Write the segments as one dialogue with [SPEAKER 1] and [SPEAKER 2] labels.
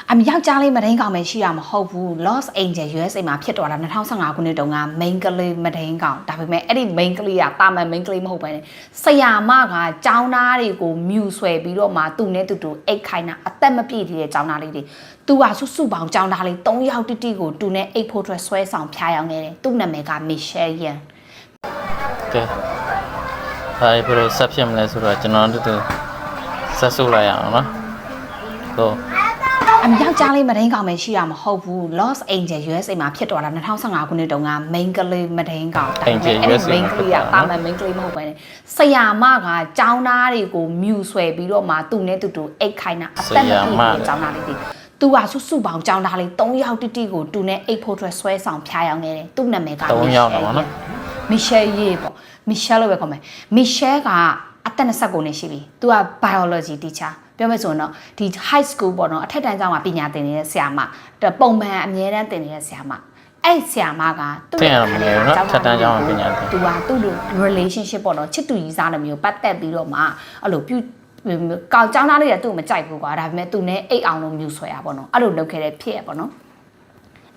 [SPEAKER 1] အမြောက်ကြားလေးမဒိန်းကောင်ပဲရှိတာမဟုတ်ဘူး Los Angeles USA မှာဖြစ်သွားတာ2015ခုနှစ်တုန်းက main ကလေးမဒိန်းကောင်ဒါပေမဲ့အဲ့ဒီ main ကလေးကတာမန် main ကလေးမဟုတ်ပဲနဲ့ဆရာမကကျောင်းသားတွေကိုမြူဆွဲပြီးတော့မှသူနဲ့တူအိတ်ခိုင်းတာအသက်မပြည့်သေးတဲ့ကျောင်းသားလေးတွေသူကစုပေါင်းကျောင်းသားလေး3ယောက်တိတိကိုသူနဲ့အိတ်ဖို့အတွက်ဆွဲဆောင်ဖျားယောင်းနေတယ်သူ့နာမည်က Michelle Yan
[SPEAKER 2] ကဲဒါဘယ်လိုဆက်ဖြစ်မလဲဆိုတော့ကျွန်တော်တို့ဆက်စုလိုက်ရအောင်နော်ဟုတ်
[SPEAKER 1] အမြောက်ကြားလေးမဒိန်းကောင်ပဲရှိတာမဟုတ်ဘူး Los Angeles USA မှာဖြစ်သွားတာ2015ခုနှစ်တုန်းက main ကလေးမဒိန်းကောင်ဒါပေမဲ့အဲ့ဒီ main ကလေးကတာမန် main ကလေးမဟုတ်ပဲနဲ့ဆရာမကကျောင်းသားတွေကိုမြူဆွဲပြီးတော့မှသူနဲ့တူအိတ်ခိုင်းတာအသက်မပြည့်တဲ့ကျောင်းသားလေးတွေသူကစုပေါင်းကျောင်းသားလေး3ယောက်တိတိကိုသူနဲ့အိတ်ဖို့အတွက်ဆွဲဆောင်ဖျားယောင်းနေတယ်သူ့နာမည်က
[SPEAKER 2] 3ယောက်တော့နော်
[SPEAKER 1] Michelle Ye ပေါ့ Michelle လို့ပဲခေါ်မယ် Michelle ကအသက်29နှစ်ရှိပြီသူက biology teacherပြောမယ်ဆိုရင်တော့ဒီ high school ပေါ့နော်အထက်တန်းကျောင်းမှာပညာသင်နေတဲ့ဆရာမပုံမှန်အမြဲတမ်းသင်နေတဲ့ဆရာမအဲ့ဆရာမက
[SPEAKER 2] သူ့ရဲ့နော်ထက်တန်းကျောင်းမှာပညာသင်သ
[SPEAKER 1] ူကသူ့လို relationship ပေါ့နော်ချစ်သူကြီးစားလိုမျိုးပတ်သက်ပြီးတော့မှအဲ့လိုပြုကောင်ကျောင်းသားလေးကသူ့မကြိုက်ဘူးကွာဒါပေမဲ့သူနဲ့အိတ်အောင်လို့မျိုးဆွဲရပေါ့နော်အဲ့လိုလုပ်ခဲ့တဲ့ဖြစ်ရပေါ့နော်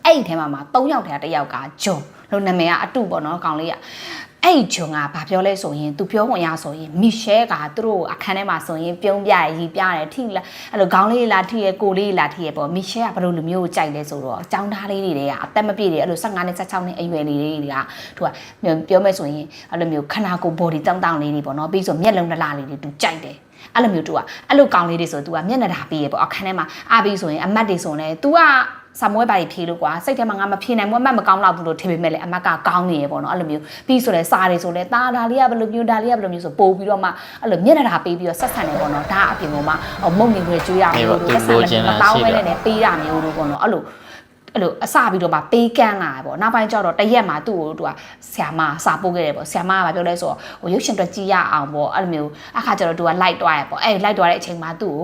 [SPEAKER 1] အဲ့ဒီထဲမှာ3ယောက်ထဲက1ယောက်ကဂျွန်လို့နာမည်ကအတူပေါ့နော်ကောင်လေးကအဲ့ဂျွန်ကဘာပြောလဲဆိုရင်သူပြောဝင်ရဆိုရင်မီရှဲကသူတို့အခန်းထဲမှာဆိုရင်ပြုံးပြရီပြတယ်ထိလားအဲ့လိုခေါင်းလေးလာထိရကိုလေးလာထိရပေါ့မီရှဲကဘယ်လိုလူမျိုးကိုကြိုက်လဲဆိုတော့ចောင်းသားလေးတွေကအသက်မပြည့်တယ်အဲ့လို15နှစ်16နှစ်အရွယ်လေးတွေကသူကပြောမယ်ဆိုရင်အဲ့လိုမျိုးခနာကို body တောင်းလေးတွေပေါ့နော်ပြီးဆိုမျက်လုံးလှလေးတွေသူကြိုက်တယ်အဲ့လိုမျိုးသူကအဲ့လိုကောင်းလေးတွေဆိုသူကမျက်နှာဓာပြီးရပေါ့အခန်းထဲမှာအားပြီးဆိုရင်အမတ်တွေဆိုရင် तू ကစာမွေးပါဖြေလို့ကွာစိတ်ထဲမှာငါမဖြေနိုင်ဘူးအမတ်မကောင်းတော့ဘူးလို့ထင်ပေမဲ့လည်းအမတ်ကကောင်းနေရပေါ့နော်အဲ့လိုမျိုးပြီးဆိုလဲစာတွေဆိုလဲတာဒါလေးကဘယ်လိုမျိုးဒါလေးကဘယ်လိုမျိုးဆိုပို့ပြီးတော့မှအဲ့လိုမျက်နှာဓာပေးပြီးတော့ဆက်ဆံနေပေါ့နော်ဒါအပြင်ပေါ်မှာမုံနေခွေကျွေးရမျိုးလို့ဆက်ဆံနေမတောင်းမဲနဲ့ပေးရမျိုးလို့ပေါ့နော်အဲ့လိုအစပြီးတော့မှပေးကမ်းလာပေါ့နောက်ပိုင်းကျတော့တရက်မှာသူ့ကိုသူကဆ iam မစာပို့ခဲ့တယ်ပေါ့ဆ iam မကပြောလဲဆိုတော့ဟိုရုပ်ရှင်တွေကြည့်ရအောင်ပေါ့အဲ့လိုမျိုးအခါကျတော့သူကလိုက်သွားရပေါ့အဲ့လိုက်သွားတဲ့အချိန်မှာသူ့ကိ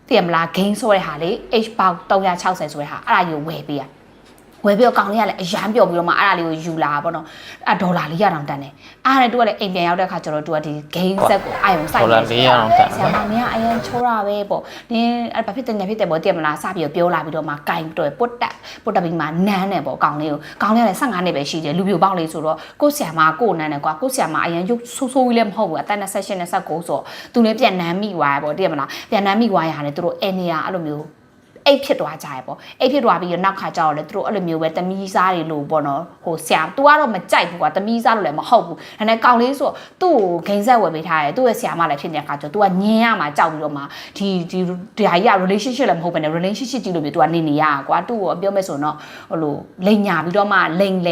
[SPEAKER 1] ုသိရမလား gain ဆိုတဲ့ဟာလေ H box 360ဆိုတဲ့ဟာအဲ့ဒါကြီးကိုဝယ်ပေးရဝယ်ပြီးတော့ကောင်လေးကလည်းအရန်ပျော်ပြီးတော့မှအဲ့ဒါလေးကိုယူလာပေါ့နော်အဲ့ဒေါ်လာ400တောင်တန်တယ်အဲ့ဒါနဲ့သူကလည်းအိမ်ပြန်ရောက်တဲ့အခါကျတော့သူကဒီ gain set ကိုအာယုံစိုက်ဒ
[SPEAKER 2] ေါ်လာ400တောင်တန်
[SPEAKER 1] ဆရာမင်းကအရင်ချိုးတာပဲပေါ့နင်းအဲ့ဘာဖြစ်တယ်ညာဖြစ်တယ်ပေါ့သိရမလားစပြီးတော့ပြောလာပြီးတော့မှကင်တော့ပုတ်တက်ပြီးမှနန်းတယ်ပေါ့ကောင်လေးကလည်း15နှစ်ပဲရှိတယ်လူပြိုပေါက်လေးဆိုတော့ကိုဆရာမကိုနန်းတယ်ကွာကိုဆရာမအရင်ရုပ်ဆိုးဆိုးကြီးလည်းမဟုတ်ဘူးအသက်28 29ဆိုတော့သူလည်းပြန်နန်းမိသွားရပေါ့သိရမလားပြန်နန်းမိသွားရဟာလေသူတို့အဲနေရအဲ့လိုမျိုးအိတ်ဖြစ်သွားကြရပေါ့အိတ်ဖြစ်သွားပြီးတော့နောက်ခါကျတော့လေသူတို့အဲ့လိုမျိုးပဲတမီးစားတွေလို့ပေါ့နော်ဟိုဆရာ तू ကတော့မကြိုက်ဘူးကွာတမီးစားလို့လည်းမဟုတ်ဘူးဒါနဲ့ကောင်လေးဆိုသူ့ကိုဂိမ်းဆက်ဝယ်ပေးထားတယ်သူ့ရဲ့ဆရာမလည်းဖြစ်နေတဲ့ခါကျတော့ तू ကညင်းရမှာကြောက်ပြီးတော့မှဒီဟာကြီးက relationship လည်းမဟုတ်ဘဲနဲ့ relationship ကြီးလို့မျိုး तू ကနေနေရကွာသူ့ကိုပြောမယ်ဆိုတော့ဟိုလိုလိန်ညာပြီးတော့မှလိန်လ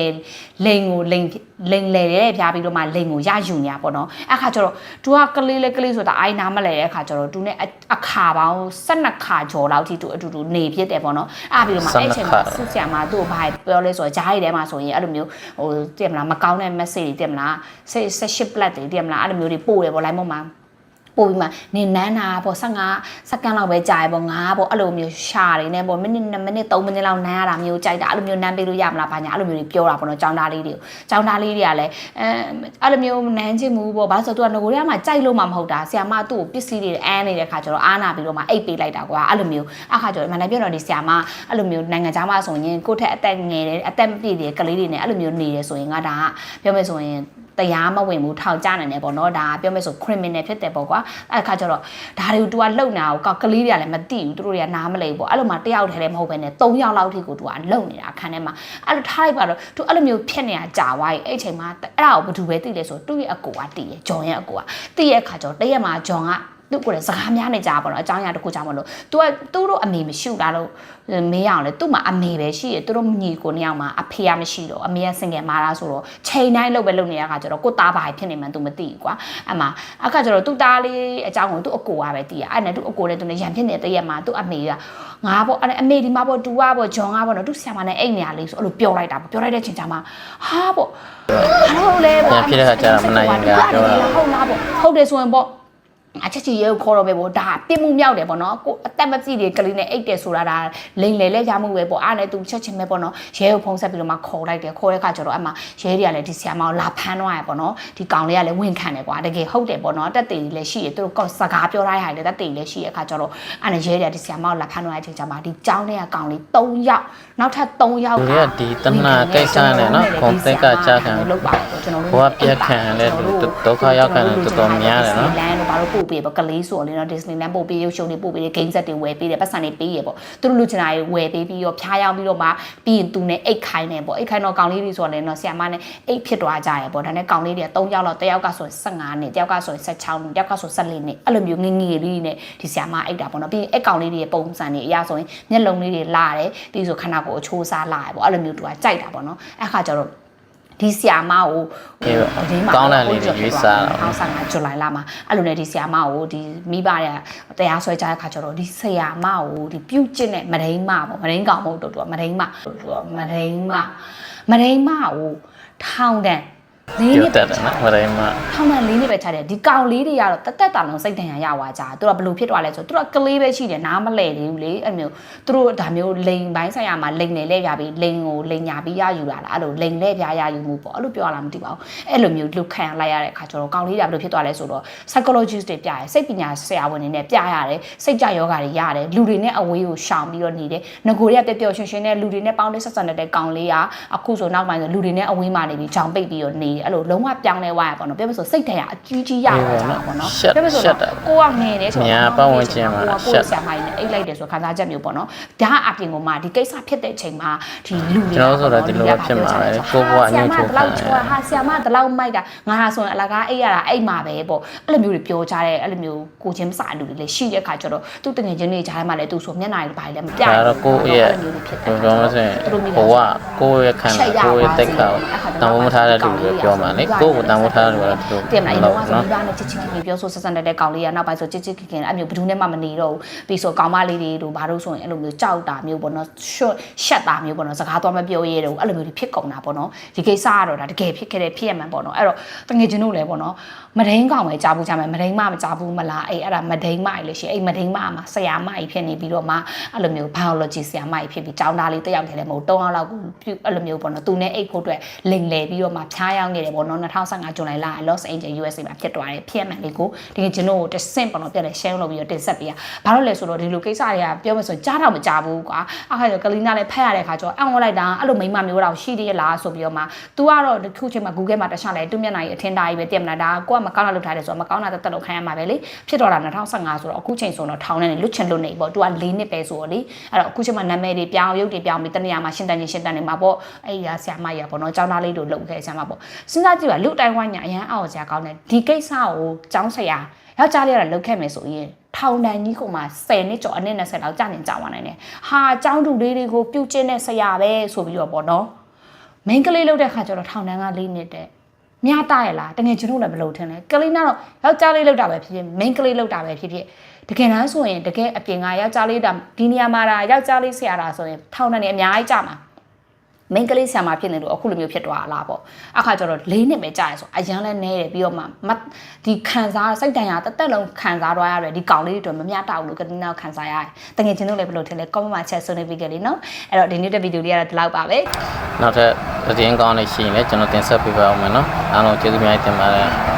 [SPEAKER 1] ေတဲ့ဖျားပြီးတော့မှလိန်ကိုရယူနေရပေါ့နော်အဲ့ခါကျတော့ तू ကကလေးဆိုတာအိုင်နာမလဲတဲ့အခါကျတော့ तू နဲ့အခါပေါင်း12ခါကျော်လောက်ထိ तू အတူတူနေဖြစ်တယ်ပေါ့နော်အဲ့ပြီးတော့မှအဲ့ချိန်မှာဆရာမသူ့ကိုဘာပြောလဲဆိုတော့ဂျားရီထဲမှာဆိုရင်အဲ့လိုမျိုးဟိုတည်မလားမကောင်းတဲ့ message တွေတည်မလားဆက်ပလက်တွေတည်မလားအဲ့လိုမျိုးတွေပို့တယ်ပေါ့ line ပေါ်မှာပို့ပြီးမှနေနန်းတာပေါ့15စက္ကန့်လောက်ပဲကြာရပေါ့ငါပေါ့အဲ့လိုမျိုးရှာနေနေပေါ့မိနစ်2မိနစ်3မိနစ်လောက်နန်းရတာမျိုးကြိုက်တာအဲ့လိုမျိုးနန်းပေးလို့ရမလားဘာညာအဲ့လိုမျိုးတွေပြောတာပေါ့နော်ចောင်းသားလေးတွေကလည်းအဲ့လိုမျိုးနန်းချင်မှုပေါ့ဘာလို့ဆိုတော့သူကငကိုတွေကမှကြိုက်လို့မှမဟုတ်တာဆရာမသူ့ကိုပစ္စည်းတွေအန်းနေတဲ့ခါကျတော့အားနာပြီးတော့မှအိတ်ပေးလိုက်တာကွာအဲ့လိုမျိုးအခါကျတော့မနေ့ပြောတော့ဒီဆရာမအဲ့လိုမျိုးနိုင်ငံခြားမှာဆိုရင်ကိုယ့်ထက်အသက်ငယ်တယ်အသက်မပြည့်တဲ့ကလေးတွေနဲ့အဲ့လိုမျိုးနေတယ်ဆိုရင်ငါဒါကပြောမယ်ဆိုရင်တရားမဝင်ဘူးထောင်ကျနိုင်တယ်ပေါ့နော်ဒါပြောမယ်ဆို criminal ဖြစ်တယ်ပေါ့ကွာအဲ့ခါကျတော့ဒါတွေကို तू ကလုံနေတာကိုကလေးတွေကလည်းမသိဘူးသူတို့တွေကနားမလဲဘူးပေါ့အဲ့လိုမှတယောက်တည်းလည်းမဟုတ်ဘဲနဲ့3ယောက်လောက်ထိကို तू ကလုံနေတာအခန်းထဲမှာအဲ့လိုထားလိုက်ပါတော့ तू အဲ့လိုမျိုးဖြစ်နေတာကြာသွားပြီအဲ့ချိန်မှာအဲ့ဒါကိုဘယ်သူပဲသိလဲဆိုသူ့ရဲ့အကိုကသိတယ်ဂျွန်ရဲ့အကိုကသိရဲ့အခါကျတော့တရက်မှာဂျွန်ကသူ့ကိုလည်းစကားများနေကြပါတော့အကြောင်းအရာတစ်ခုကြောင့်မလို့ तू ကသူတို့အမေမရှိတာလို့မေးအောင်လေသူ့မှာအမေပဲရှိရသူတို့ညီကိုနှစ်ယောက်မှာအဖေကမရှိတော့အမေကစင်ငယ်မာတာဆိုတော့ချိန်တိုင်းလောက်ပဲလုပ်နေရခါကျတော့ကိုသားဘာဖြစ်နေမှန်း तू မသိဘူးကွာအမှအခါကျတော့သူ့သားလေးအကြောင်းကိုသူ့အကိုကပဲသိရအဲ့နဲ့သူ့အကိုလည်းသူလည်းရံဖြစ်နေတဲ့ရက်မှာသူ့အမေကငါပေါ့အဲ့အမေဒီမှာပေါ့ तू ကပေါ့ဂျွန်ကပေါ့နော်သူ့ဆရာမနဲ့အိတ်နေရလေးဆိုအဲ့လိုပြောလိုက်တာပေါ့ပြောလိုက်တဲ့ချိန်ကျမှဟာပေါ့ဟုတ်လေပေါ့
[SPEAKER 2] ဖြစ်တဲ့ခါကျတော့မနိုင်ရင်ပြောတာ
[SPEAKER 1] ဟုတ်လားပေါ့ဟုတ်တယ်ဆိုရင်ပေါ့ အချက်ချီရုပ်ခေါ်တော့ပဲပေါ့ဒါပြစ်မှုမြောက်တယ်ပေါ့နော်ကိုအသက်မပြည့်တဲ့ကလေးနဲ့အိတ်တယ်ဆိုတာဒါလိန်လေလဲရမှုပဲပေါ့အားနဲ့သူချက်ချင်းပဲပေါ့နော်ရဲကိုဖုံးဆက်ပြီးတော့မှခေါ်လိုက်တယ်ခေါ်တဲ့ခါကျတော့အမှရဲတွေကလည်းဒီဆီယာမောင်လာဖမ်းသွားရပေါ့နော်ဒီကောင်လေးကလည်းဝင်ခံတယ်ကွာတကယ်ဟုတ်တယ်ပေါ့နော်တက်တေလည်းရှိရသူတို့စကားပြောလိုက်ရတယ်တက်တေလည်းရှိရခါကျတော့အဲ့နဲ့ရဲတွေကဒီဆီယာမောင်လာဖမ်းသွားတဲ့အချိန်ကျမှဒီကျောင်းထဲကကောင်လေး3ယောက်နောက်ထပ်3ယောက်က
[SPEAKER 2] ဒီတနာကိစ္စနဲ့နော်ခွန်သက်ကကြာခံ
[SPEAKER 1] လောက်ပါတော့ကျွန်တော်တို့
[SPEAKER 2] ဘဝပြက်ခံလဲဒုက္ခရောက်ခံတယ်တော်တော်များတယ်နော်
[SPEAKER 1] လမ်းတို့ဘာလို့ပို့ပေးပေါ့ကလေးဆိုလေနော် Disneyland ပို့ပေးရုပ်ရှင်တွေပို့ပေးတယ် game set တွေဝယ်ပေးတယ်ပတ်စံတွေပေးရပေါ့သူတို့လူချင်တာတွေဝယ်ပေးပြီးတော့ဖျားရောက်ပြီးတော့မှပြီးရင်သူနဲ့အိတ်ခိုင်းတယ်ပေါ့အိတ်ခိုင်းတော့ကောင်လေးတွေဆိုတော့လေနော်ဆီယမနဲ့အိတ်ဖြစ်သွားကြရပေါ့ဒါနဲ့ကောင်လေးတွေက3ယောက်လောက်တစ်ယောက်ကဆို15နှစ်တစ်ယောက်ကဆို16နှစ်တစ်ယောက်ကဆို14နှစ်အဲ့လိုမျိုးငငယ်လေးနဲ့ဒီဆီယမအိတ်တာပေါ့နော်ပြီးရင်အိတ်ကောင်လေးတွေပုံစံတွေအရာဆိုရင်မျက်လုံးလေးတွေလာတယ်ပြီးဆိုခဏကိုအချိုးစားလာရပေါ့အဲ့လိုမျိုးသူကကြိုက်တာပေါ့နော်အဲ့ခါကျတော့ဒီဆီယာမကို
[SPEAKER 2] ကောင်းတဲ့လေးတွေရွေးစားတာ
[SPEAKER 1] အောင်ဆောင်ကဇူလိုင်လမှာအဲ့လိုနဲ့ဒီဆီယာမကိုဒီမိဘတွေကတရားစွဲကြတဲ့ခါကျတော့ဒီဆီယာမကိုဒီပြုတ်ကျင့်တဲ့မဒိန်းမပေါ့မဒိန်းကောင်မဟုတ်တော့သူကမဒိန်းမကိုထောင်တဲ့လေးနှစ်
[SPEAKER 2] တက်တယ်နော်မတိုင်းမှာ
[SPEAKER 1] ထောင်တဲ့လေးနှစ်ပဲချတယ်ဒီကောင်လေးတွေကတော့တက်တာလုံးစိတ်တန်ရရသွားကြသူတို့ကဘလို့ဖြစ်သွားလဲဆိုသူတို့ကကလေးပဲရှိတယ်နားမလဲသေးဘူးလေအဲ့မျိုးသူတို့ဒါမျိုးလိန်ပိုင်းဆိုင်ရာမှာလိန်နယ်လဲပြပြီးလိန်ကိုလိန်ညာပြီးရယူလာတာအဲ့လိုလိန်လဲပြရယူမှုပေါ့အဲ့လိုပြောရလားမသိပါဘူးအဲ့လိုမျိုးလုခံလိုက်ရတဲ့အခါကျတော့ကောင်လေးတွေဘလို့ဖြစ်သွားလဲဆိုတော့ psychologist တွေပြရတယ်စိတ်ပညာဆရာဝန်တွေနဲ့ပြရတယ်စိတ်ကြယောဂါတွေရတယ်လူတွေနဲ့အဝေးကိုရှောင်ပြီးတော့နေတယ်ငကိုတွေကပျော်ရွှင်ရွှင်နဲ့လူတွေနဲ့ပေါင်းတဲ့ဆက်ဆံတဲ့ကောင်လေးကအခုဆိုနောက်ပိုင်းဆိုလူတွေနဲ့အဝေးမှာနေပြီးကြောင်ပိတ်ပြီးတော့နေအဲ့လိုလုံးဝပြောင်းလဲသွားရပေါ့နော်ပြောမဆိုစိတ်ထဲကအကြီးကြီးရသွားတာပေါ့နော်ပြောမဆိုကိုကငယ်တယ်ဆိုတော့
[SPEAKER 2] ညာပတ်ဝန်းကျင်မှာ
[SPEAKER 1] ကိုဆရာမကြီးနဲ့အိတ်လိုက်တယ်ဆိုခံစားချက်မျိုးပေါ့နော်ဒါအပြင်ကမှဒီကိစ္စဖြစ်တဲ့အချိန်မှာဒီလူတွေက
[SPEAKER 2] ျွန်တော်ဆိုတော့ဒီလိုဖြစ်မှာပဲကိုဘွားအညှို့ထုတ်တာ
[SPEAKER 1] ဟာဆရာမတလောက်မိုက်တာငါဟာဆိုရင်အလကားအိတ်ရတာအိတ်မှာပဲပေါ့အဲ့လိုမျိုးတွေပြောကြတယ်အဲ့လိုမျိုးကိုချင်းမစာလူတွေလည်းရှိတဲ့ခါကျတော့သူတငယ်ချင်းတွေကြားထဲမှာလည်းသူဆိုမျက်နှာတွေဘာလဲမပြဘ
[SPEAKER 2] ူးဒါတော့ကိုယ့်ရဲ့ဘယ်လိုလဲဆိုရင်ဘဝကိုယ့်ရဲ့ခံကိုယ့်ရဲ့တက်ခါတန်ဖိုးမထားတဲ့လူတွေပြောမှာလေကိုယ့်ကိုတန်ဖိုးထားတယ်ကတော့သူတ
[SPEAKER 1] င်မလားတော့ဆိုမိဘနဲ့ချစ်ချစ်ခင်ခင်ပြောဆိုဆက်ဆံတဲ့ကောင်လေးကနောက်ပိုင်းဆိုချစ်ချစ်ခင်ခင်အဲ့မျိုးဘယ်သူနဲ့မှမနေတော့ဘူးပြီးဆိုကောင်မလေးတွေတို့ဘာလို့ဆိုရင်အဲ့လိုမျိုးကြောက်တာမျိုးပေါ့နော်ရှက်တာမျိုးပေါ့နော်စကားသွားမပြောရဲတော့အဲ့လိုမျိုးတွေဖြစ်ကုန်တာပေါ့နော်ဒီကိစ္စကတော့ဒါတကယ်ဖြစ်ခဲ့တဲ့ဖြစ်ရမှန်ပေါ့နော်အဲ့တော့တငယ်ချင်းတို့လည်းပေါ့နော်မဒိန်းကောင်ပဲကြားဘူးကြမယ်မဒိန်းမကြားဘူးမလားအဲ့ဒါမဒိန်းမကြီးလည်းရှိအဲ့မဒိန်းမမှာဆရာမကြီးဖြစ်နေပြီးတော့မှအဲ့လိုမျိုး biology ဆရာမကြီးဖြစ်ပြီးကျောင်းသားလေးတစ်ယောက်တည်းလည်းမဟုတ်3ယောက်လောက်ကိုအဲ့လိုမျိုးပေါ့နော်သူနဲ့အိတ်ဖို့အတွက်လိန်လေပြီးတော့မှဖျားရောက်နေတယ်ပေါ့နော်2015ဇွန်လလာ Los Angeles USA မှာဖြစ်သွားတယ်ဖြစ်မှန်လေးကိုတကယ်ကျွန်တော်တို့တဆင့်ပေါ့နော်ပြတယ် share လုပ်ပြီးတော့တင်ဆက်ပေးရဘာလို့လဲဆိုတော့ဒီလိုကိစ္စတွေကပြောမယ်ဆိုကြားတော့မကြားဘူးကွာအခါကျတော့ကလီနာလည်းဖတ်ရတဲ့အခါကျတော့အံ့ဩလိုက်တာအဲ့လိုမိမမျိုးတော့ရှိသေးလားဆိုပြီးတော့မှ तू ကတော့ဒီခုချိန်မှာ Google မှာတခြားလဲသူ့မျက်နှာကြီးအထင်သားကြီးပဲတင်မလားဒါကိုကမကောင်းတာလုပ်ထားတယ်ဆိုတော့မကောင်းတာတက်လို့ခံရမှာပဲလေဖြစ်တော့တာ2015ဆိုတော့အခုချိန်ဆိုတော့ထောင်ထဲနေလွတ်ချင်လွတ်နေပေါ့ तू က4နှစ်ပဲဆိုတော့လေအဲ့တော့အခုချိန်မှာနာမည်တွေပြောင်းရုပ်တွေပြောင်းပြီးတနေရာမှာရှင်းတန်းနေမှာပေါ့အဲ့ဒီဆရာမကြီးပေါ့နော်ကျောင်းသားလေးတို့လုပ်ခဲ့ဆရာမပေါ့စဉ်းစားကြည့်ပါလူတိုင်းဝိုင်းညာအရန်အောက်စရာကောင်းတယ်ဒီကိစ္စကိုကျောင်းဆရာယောက်ျားလေးကလုပ်ခဲ့မယ်ဆိုရင်ထောင်တန်းကြီးကိုမှ10နှစ်ကျော်အနည်း20လောက်ကြာနေကြပါနိုင်တယ်ဟာကျောင်းသူလေးတွေကိုပြုတ်ကျင်းတဲ့ဆရာပဲဆိုပြီးတော့ပေါ့နော်မင်းကလေးလုပ်တဲ့ခါကျတော့ထောင်တန်းက4နှစ်တဲ့မြားတရလားတကယ်ကျွန်တော်လည်းမလုပ်ထင်လဲကလေးနာတော့ယောက်ျားလေးလုပ်တာပဲဖြစ်ဖြစ်မင်းကလေးလုပ်တာပဲဖြစ်ဖြစ်တကယ်တမ်းဆိုရင်တကယ်အပြင်ကယောက်ျားလေးတာဒီနေရာမှာဒါယောက်ျားလေးဆရာတာဆိုရင်ထောင်တန်းနေအများကြီးကြာမှာမင်းကလေးဆရာမဖြစ်နေလို့အခုလိုမျိုးဖြစ်သွားလားပေါ့အခါကျတော့4နှစ်ပဲကြာရဆိုအရန်လဲနေတယ်ပြီးတော့မှဒီခံစားစိတ်တန်ရာတက်လုံးခံစားသွားရတယ်ဒီကောင်လေးတွေမမျှတဘူးလို့ကတိနာခံစားရတယ်တကယ်ချင်းတို့လည်းဘယ်လိုထင်လဲ comment မှာ chat ဆွေးနွေးပေးကြလေနော်အဲ့တော့ဒီနေ့တဲ့ဗီဒီယိုလေးကတော့ဒီလောက်ပါပဲ
[SPEAKER 2] နောက်ထပ်သတင်းကောင်းလေးရှိရင်လည်းကျွန်တော်တင်ဆက်ပေးပါဦးမယ်နော်အားလုံးကျေးဇူးများတင်ပါတယ်